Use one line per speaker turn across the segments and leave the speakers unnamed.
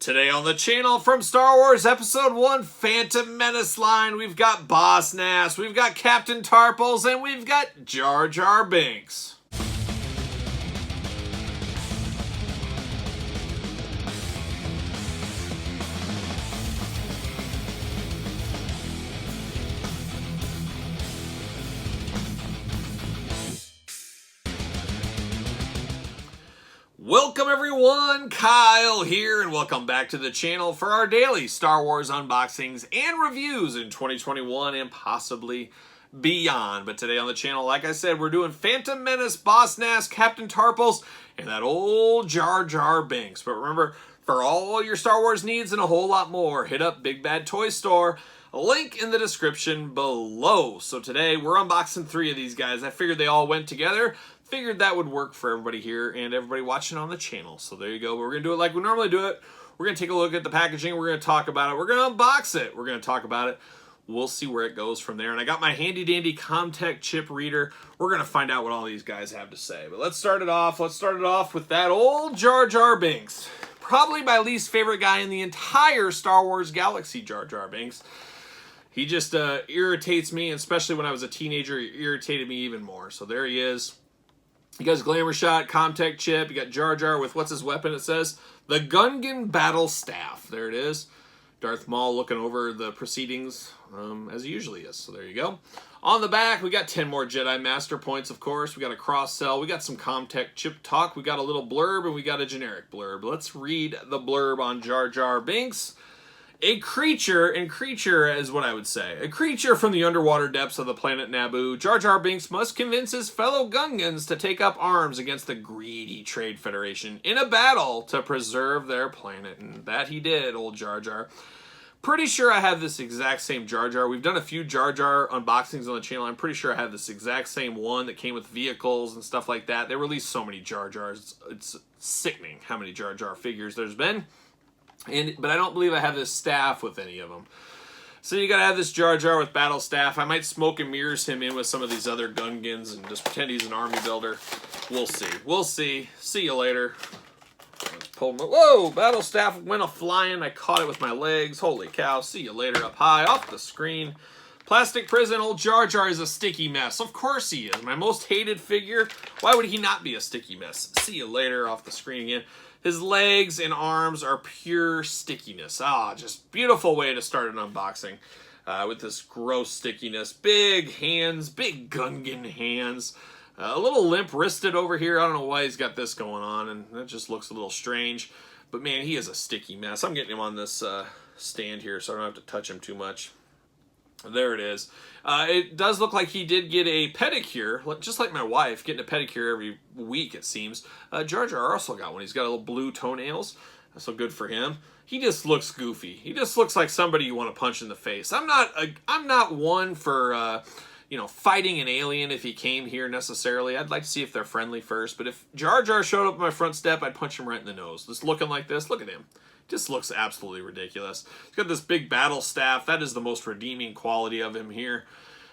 Today on the channel from Star Wars Episode 1 Phantom Menace line, we've got Boss Nass, we've got Captain Tarples, and we've got Jar Binks. Welcome everyone, Kyle here, and welcome back to the channel for our daily Star Wars unboxings and reviews in 2021 and possibly beyond. But today on the channel, like I said, we're doing Phantom Menace, Boss Nass, Captain Tarples, and that old Jar Binks. But remember, for all your Star Wars needs and a whole lot more, hit up Big Bad Toy Store. Link in the description below. So today we're unboxing 3 of these guys. I figured they all went together. Figured that would work for everybody here and everybody watching on the channel. So there you go. We're going to do it like we normally do it. We're going to take a look at the packaging. We're going to talk about it. We're going to unbox it. We're going to talk about it. We'll see where it goes from there. And I got my handy dandy ComTech chip reader. We're going to find out what all these guys have to say. But let's start it off. Let's start it off with that old Jar Binks. Probably my least favorite guy in the entire Star Wars galaxy, Jar Binks. He just irritates me, especially when I was a teenager. He irritated me even more. So there he is. You got his glamour shot, ComTech chip. You got Jar with, what's his weapon? It says the Gungan Battle Staff. There it is. Darth Maul looking over the proceedings as he usually is. So there you go. On the back, we got 10 more Jedi Master Points, of course. We got a cross sell. We got some ComTech chip talk. We got a little blurb, and we got a generic blurb. Let's read the blurb on Jar Binks. A creature, and creature is what I would say. A creature from the underwater depths of the planet Naboo, Jar Binks must convince his fellow Gungans to take up arms against the greedy Trade Federation in a battle to preserve their planet. And that he did, old Jar. Pretty sure I have this exact same Jar. We've done a few Jar unboxings on the channel. I'm pretty sure I have this exact same one that came with vehicles and stuff like that. They released so many Jars. It's sickening how many Jar figures there's been. But I don't believe I have this staff with any of them. So you gotta have this Jar with battle staff. I might smoke and mirrors him in with some of these other Gungans and just pretend he's an army builder. We'll see. We'll see. See you later. Let's pull him. Whoa! Battle staff went a-flying. I caught it with my legs. Holy cow. See you later up high off the screen. Plastic prison. Old Jar is a sticky mess. Of course he is. My most hated figure. Why would he not be a sticky mess? See you later off the screen again. His legs and arms are pure stickiness. Just beautiful way to start an unboxing with this gross stickiness. Big hands, big Gungan hands. A little limp-wristed over here. I don't know why he's got this going on, and that just looks a little strange. But man, he is a sticky mess. I'm getting him on this stand here, so I don't have to touch him too much. There it is. It does look like he did get a pedicure, just like my wife, getting a pedicure every week, it seems. Jar also got one. He's got little blue toenails. So good for him. He just looks goofy. He just looks like somebody you want to punch in the face. I'm not one for fighting an alien if he came here necessarily. I'd like to see if they're friendly first. But if Jar showed up at my front step, I'd punch him right in the nose. Just looking like this. Look at him. Just looks absolutely ridiculous. He's got this big battle staff. That is the most redeeming quality of him here.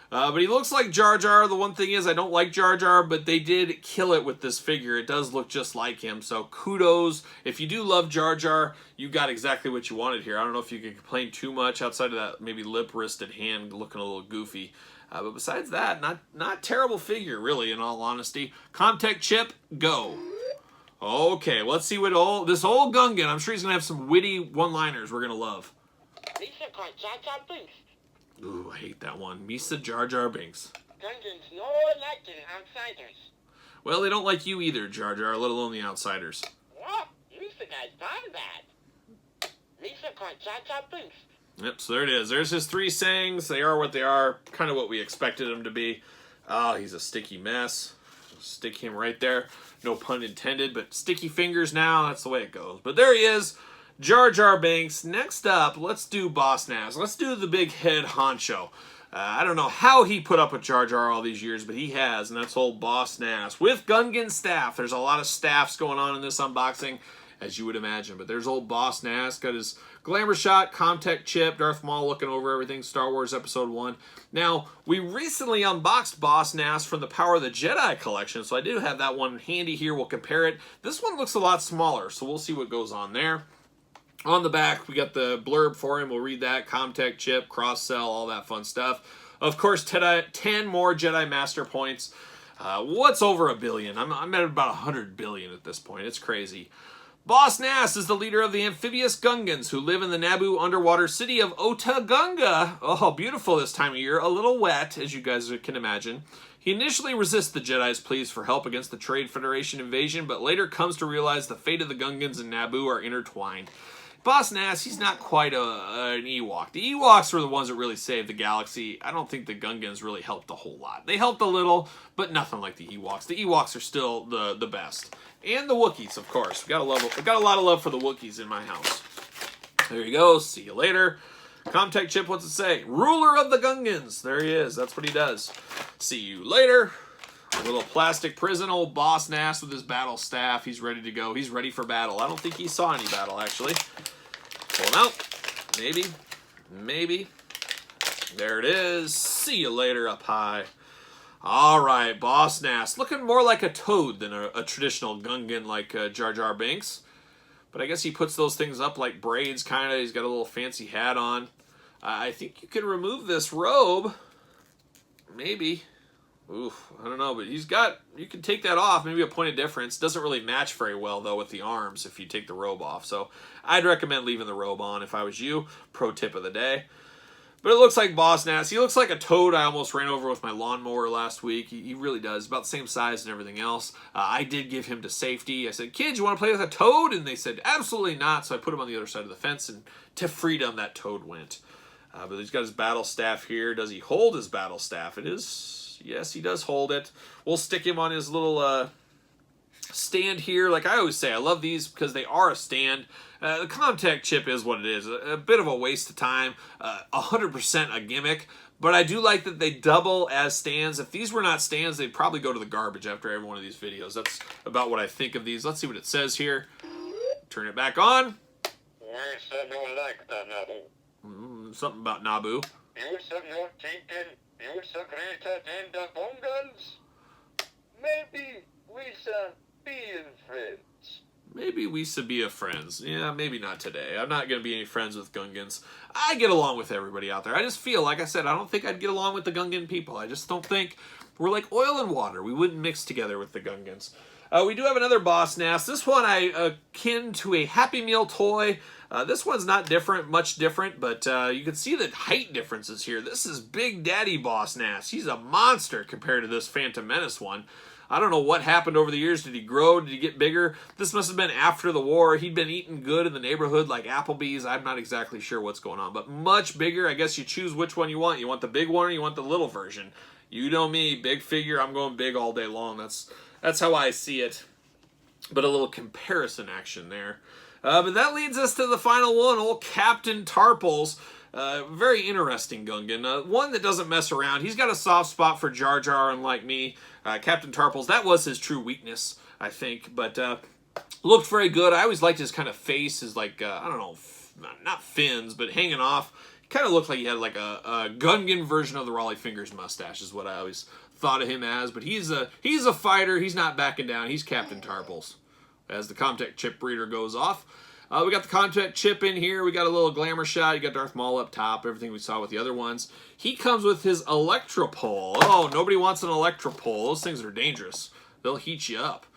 But he looks like Jar. The one thing is I don't like Jar, but they did kill it with this figure. It does look just like him. So kudos. If you do love Jar, you got exactly what you wanted here. I don't know if you can complain too much outside of that maybe lip-wristed hand looking a little goofy. But besides that, not terrible figure, really, in all honesty. ComTech chip, go. Okay, let's see what this old Gungan, I'm sure he's going to have some witty one-liners we're going to love.
Misa called Jar Binks.
Ooh, I hate that one. Misa Jar Binks.
Gungans no liking outsiders.
Well, they don't like you either, Jar, let alone the outsiders.
What? Misa guy's done that. Misa called Jar Binks.
Yep, so there it is. There's his 3 sayings. They are what they are. Kind of what we expected him to be. Oh, he's a sticky mess. Stick him right there. No pun intended, but sticky fingers now. That's the way it goes. But there he is, Jar Binks. Next up, let's do Boss Nass. Let's do the big head honcho. I don't know how he put up with Jar all these years, but he has, and that's old Boss Nass. With Gungan staff. There's a lot of staffs going on in this unboxing, as you would imagine. But there's old Boss Nass. Got his glamour shot, ComTech chip, Darth Maul looking over everything, Star Wars Episode 1. Now, we recently unboxed Boss Nass from the Power of the Jedi collection, so I do have that one handy here. We'll compare it. This one looks a lot smaller, so we'll see what goes on there. On the back, we got the blurb for him. We'll read that. Comtech chip, cross-sell, all that fun stuff. Of course, 10 more Jedi Master points. What's over $1 billion? I'm at about 100 billion at this point. It's crazy. Boss Nass is the leader of the amphibious Gungans who live in the Naboo underwater city of Otagunga. Oh, beautiful this time of year. A little wet, as you guys can imagine. He initially resists the Jedi's pleas for help against the Trade Federation invasion, but later comes to realize the fate of the Gungans and Naboo are intertwined. Boss Nass, he's not quite an Ewok. The Ewoks were the ones that really saved the galaxy. I don't think the Gungans really helped a whole lot. They helped a little, but nothing like the Ewoks. The Ewoks are still the best. And the Wookiees, of course. We got a lot of love for the Wookiees in my house. There you go. See you later. Comtech chip, what's it say? Ruler of the Gungans. There he is. That's what he does. See you later. A little plastic prison, old Boss Nass with his battle staff. He's ready to go. He's ready for battle. I don't think he saw any battle, actually. Pull him out. Maybe. Maybe. There it is. See you later up high. All right, Boss Nass. Looking more like a toad than a traditional Gungan like Jar Binks. But I guess he puts those things up like braids, kind of. He's got a little fancy hat on. I think you can remove this robe. Maybe. Oof, I don't know, but you can take that off, maybe a point of difference. Doesn't really match very well, though, with the arms if you take the robe off. So I'd recommend leaving the robe on if I was you. Pro tip of the day. But it looks like Boss Nass. He looks like a toad I almost ran over with my lawnmower last week. He really does. About the same size and everything else. I did give him to safety. I said, kids, you want to play with a toad? And they said, absolutely not. So I put him on the other side of the fence, and to freedom, that toad went. But he's got his battle staff here. Does he hold his battle staff? It is... Yes, he does hold it. We'll stick him on his little stand here. Like I always say, I love these because they are a stand. The Comtech chip is what it is. A bit of a waste of time. 100% a gimmick. But I do like that they double as stands. If these were not stands, they'd probably go to the garbage after every one of these videos. That's about what I think of these. Let's see what it says here. Turn it back on. Something about Naboo.
You secreted in the Gungans? Maybe we shall be friends.
Maybe we should be friends. Yeah, maybe not today. I'm not going to be any friends with Gungans. I get along with everybody out there. I just feel, like I said, I don't think I'd get along with the Gungan people. I just don't think we're like oil and water. We wouldn't mix together with the Gungans. We do have another Boss Nass. This one I akin to a Happy Meal toy. This one's not much different, but you can see the height differences here. This is Big Daddy Boss Nass. He's a monster compared to this Phantom Menace one. I don't know what happened over the years. Did he grow? Did he get bigger? This must have been after the war. He'd been eating good in the neighborhood like Applebee's. I'm not exactly sure what's going on, but much bigger. I guess you choose which one you want. You want the big one or you want the little version? You know me, big figure. I'm going big all day long. That's how I see it. But a little comparison action there. But that leads us to the final one, old Captain Tarples. Very interesting Gungan. One that doesn't mess around. He's got a soft spot for Jar Jar, unlike me. Captain Tarples, that was his true weakness, I think. But looked very good. I always liked his kind of face, his like, I don't know, not fins, but hanging off. He kind of looked like he had like a Gungan version of the Raleigh Fingers mustache is what I always thought of him as. But he's a fighter. He's not backing down. He's Captain Tarples. As the Comtech chip reader goes off. We got the Comtech chip in here. We got a little glamour shot. You got Darth Maul up top. Everything we saw with the other ones. He comes with his Electropole. Oh, nobody wants an Electropole. Those things are dangerous. They'll heat you up.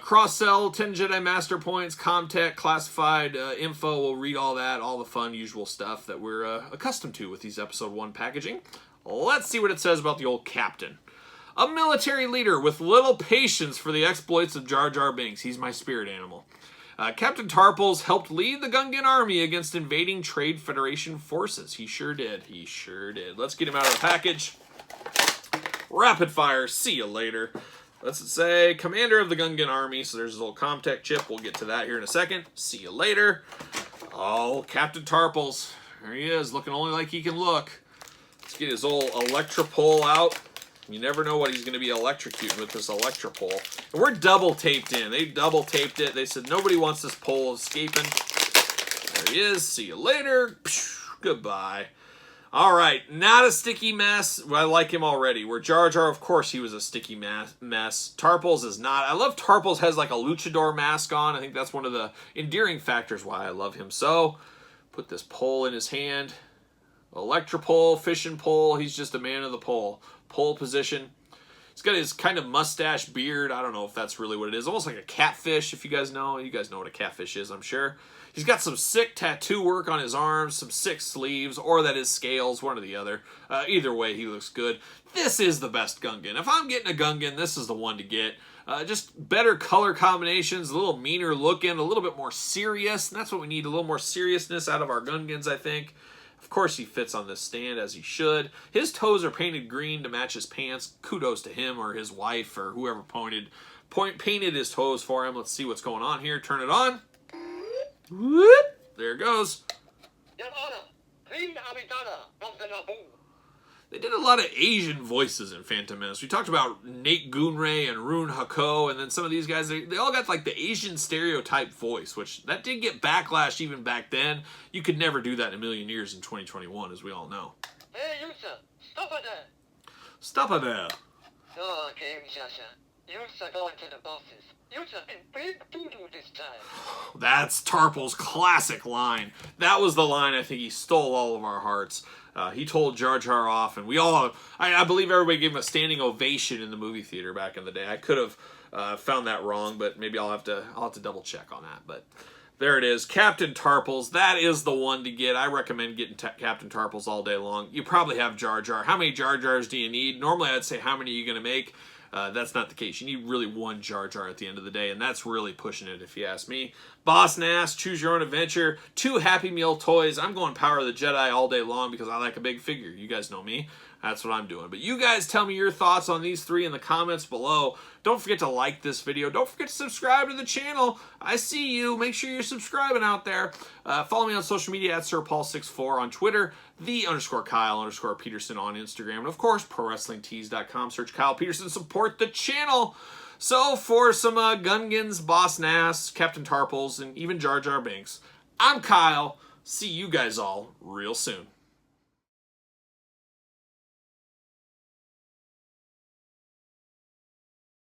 Cross-sell, 10 Jedi Master Points, Comtech, classified info. We'll read all that, all the fun, usual stuff that we're accustomed to with these Episode 1 packaging. Let's see what it says about the old Captain. A military leader with little patience for the exploits of Jar Binks. He's my spirit animal. Captain Tarples helped lead the Gungan army against invading Trade Federation forces. He sure did. He sure did. Let's get him out of the package. Rapid fire. See you later. Let's say Commander of the Gungan army. So there's his little Comtech chip. We'll get to that here in a second. See you later. Oh, Captain Tarples. There he is, looking only like he can look. Let's get his old Electropole out. You never know what he's going to be electrocuting with this Electropole. And we're double taped in. They double taped it. They said nobody wants this pole escaping. There he is. See you later. Goodbye. All right, not a sticky mess. I like him already. Where Jar Jar, of course, he was a sticky mess. Tarples is not. I love Tarples has like a luchador mask on. I think that's one of the endearing factors why I love him so. Put this pole in his hand. Electropole, fishing pole. He's just a man of the pole. Pole position. He's got his kind of mustache beard. I don't know if that's really what it is. Almost like a catfish, if you guys know. You guys know what a catfish is, I'm sure. He's got some sick tattoo work on his arms, some sick sleeves, or that is scales, one or the other. Either way, he looks good. This is the best Gungan. If I'm getting a Gungan, this is the one to get. Just better color combinations, a little meaner looking, a little bit more serious. And that's what we need, a little more seriousness out of our Gungans, I think. Of course, he fits on this stand, as he should. His toes are painted green to match his pants. Kudos to him or his wife or whoever painted his toes for him. Let's see what's going on here. Turn it on. Whoop. There it goes. They did a lot of Asian voices in Phantom Menace. We talked about Nate Gunray and Rune Hako, and then some of these guys, they all got like the Asian stereotype voice, which that did get backlash even back then. You could never do that in a million years in 2021, as we all know.
Hey, Yusa, stop it there.
Stop it there.
Okay, Yusa going to the bosses. Yusa in big doo-doo this time.
That's Tarples' classic line. That was the line I think he stole all of our hearts. He told Jar Jar off, and we all, I believe everybody gave him a standing ovation in the movie theater back in the day. I could have found that wrong, but maybe I'll have to double check on that. But there it is, Captain Tarples. That is the one to get. I recommend getting Captain Tarples all day long. You probably have Jar Jar. How many Jar Jars do you need? Normally I'd say how many are you going to make? That's not the case. You need really one Jar Jar at the end of the day, and that's really pushing it if you ask me. Boss Nass, Choose Your Own Adventure, 2 Happy Meal toys. I'm going Power of the Jedi all day long because I like a big figure. You guys know me. That's what I'm doing. But you guys tell me your thoughts on these 3 in the comments below. Don't forget to like this video. Don't forget to subscribe to the channel. I see you. Make sure you're subscribing out there. Follow me on social media at SirPaul64 on Twitter, _Kyle_Peterson on Instagram, and of course, ProWrestlingTees.com. Search Kyle Peterson. Support the channel. So for some Gungans, Boss Nass, Captain Tarples, and even Jar Jar Binks, I'm Kyle. See you guys all real soon.